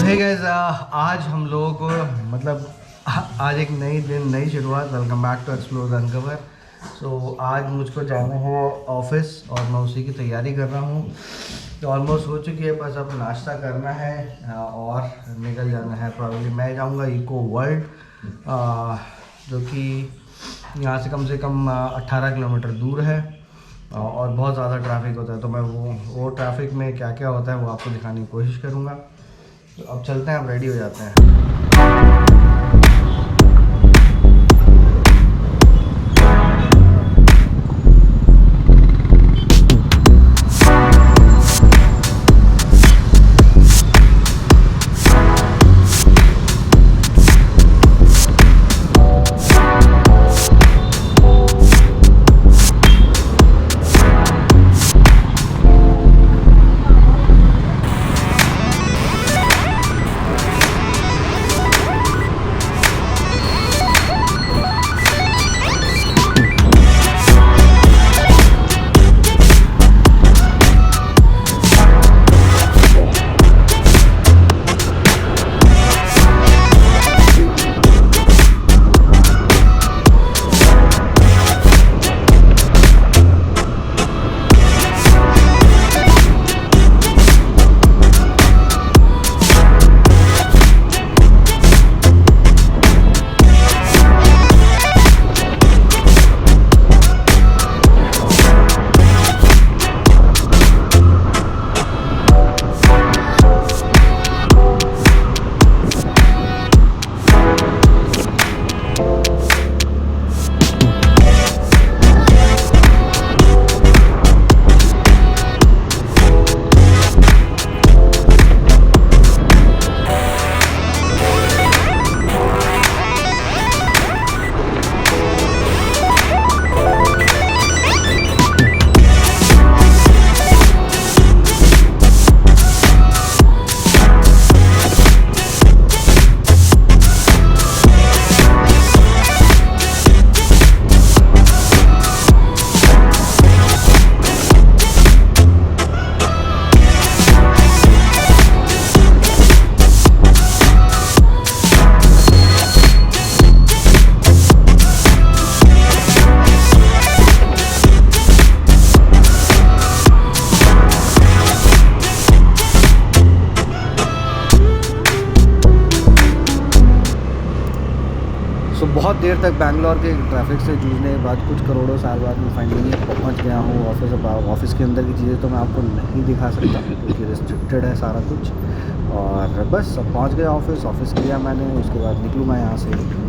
Hey guys, आज हम लोगों को मतलब आज एक नई दिन नई शुरुआत। Welcome back to explore uncover. So आज मुझको जाना है ऑफिस और मैं उसी की तैयारी कर रहा हूँ। तो ऑलमोस्ट हो चुकी है, बस अब नाश्ता करना है और निकल जाना है। प्रॉब्ली मैं जाऊँगा इको वर्ल्ड, जो कि यहाँ से कम 18 किलोमीटर दूर है और बहुत ज़्यादा ट्रैफिक होता है। तो मैं वो ट्रैफिक में क्या क्या होता है वो आपको दिखाने की कोशिश करूँगा। तो अब चलते हैं, अब रेडी हो जाते हैं। बहुत देर तक बैंगलोर के ट्रैफिक से जूझने के बाद कुछ करोड़ों साल बाद मैं फाइनली पहुंच गया हूँ ऑफिस। अब ऑफिस के अंदर की चीज़ें तो मैं आपको नहीं दिखा सकता क्योंकि रिस्ट्रिक्टेड है सारा कुछ। और बस अब पहुंच गया ऑफिस किया मैंने, उसके बाद निकलूँगा यहाँ से।